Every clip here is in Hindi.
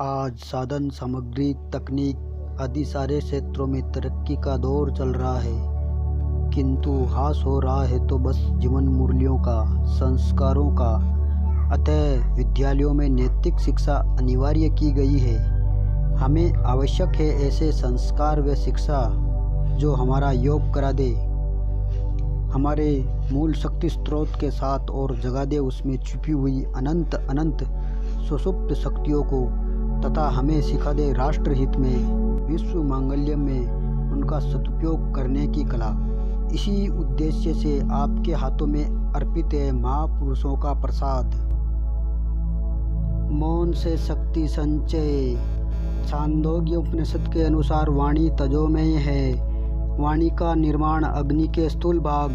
आज साधन सामग्री तकनीक आदि सारे क्षेत्रों में तरक्की का दौर चल रहा है, किंतु ह्रास हो रहा है तो बस जीवन मूल्यों का, संस्कारों का। अतः विद्यालयों में नैतिक शिक्षा अनिवार्य की गई है। हमें आवश्यक है ऐसे संस्कार व शिक्षा जो हमारा योग करा दे, हमारे मूल शक्ति स्रोत के साथ और जगा दे उसमें छुपी हुई अनंत अनंत सुषुप्त शक्तियों को, तथा हमें सिखा दे राष्ट्र हित में, विश्व मांगल्य में उनका सदुपयोग करने की कला। इसी उद्देश्य से आपके हाथों में अर्पित है महापुरुषों का प्रसाद। मौन से शक्ति संचय। छांदोग्य उपनिषद के अनुसार वाणी तजोमय है। वाणी का निर्माण अग्नि के स्थूल भाग,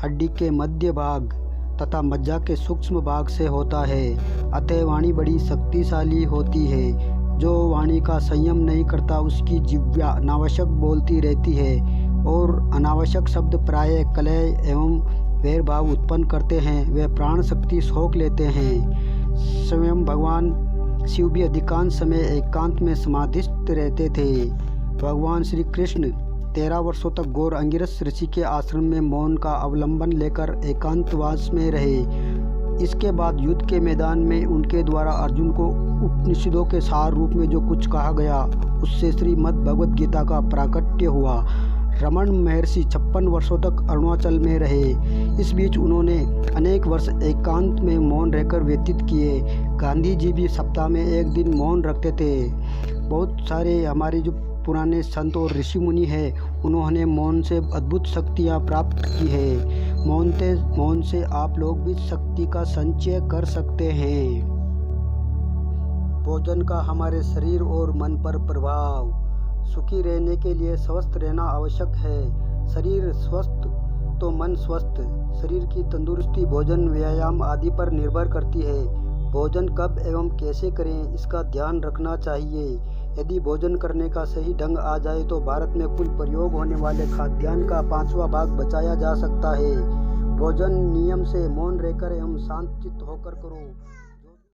हड्डी के मध्य भाग तथा मज्जा के सूक्ष्म भाग से होता है। अतः वाणी बड़ी शक्तिशाली होती है। जो वाणी का संयम नहीं करता उसकी जिह्वा अनावश्यक बोलती रहती है और अनावश्यक शब्द प्रायः कलह एवं वैर भाव उत्पन्न करते हैं। वे प्राण शक्ति सोख लेते हैं। स्वयं भगवान शिव भी अधिकांश समय एकांत में समाधिस्थ रहते थे। भगवान श्री कृष्ण 13 वर्षों तक गौर अंगिरस ऋषि के आश्रम में मौन का अवलंबन लेकर एकांतवास में रहे। इसके बाद युद्ध के मैदान में उनके द्वारा अर्जुन को उपनिषदों के सार रूप में जो कुछ कहा गया उससे श्रीमद् भगवद गीता का प्राकट्य हुआ। रमण महर्षि 56 वर्षों तक अरुणाचल में रहे। इस बीच उन्होंने अनेक वर्ष एकांत में मौन रहकर व्यतीत किए। गांधी जी भी सप्ताह में एक दिन मौन रखते थे। बहुत सारे हमारे जो पुराने संत और ऋषि मुनि हैं उन्होंने मौन से अद्भुत शक्तियाँ प्राप्त की है। मौन से आप लोग भी शक्ति का संचय कर सकते हैं। भोजन का हमारे शरीर और मन पर प्रभाव। सुखी रहने के लिए स्वस्थ रहना आवश्यक है। शरीर स्वस्थ तो मन स्वस्थ। शरीर की तंदुरुस्ती भोजन, व्यायाम आदि पर निर्भर करती है। भोजन कब एवं कैसे करें इसका ध्यान रखना चाहिए। यदि भोजन करने का सही ढंग आ जाए तो भारत में कुल प्रयोग होने वाले खाद्यान्न का 5वां भाग बचाया जा सकता है। भोजन नियम से मौन रहकर एवं शांतचित्त होकर करो।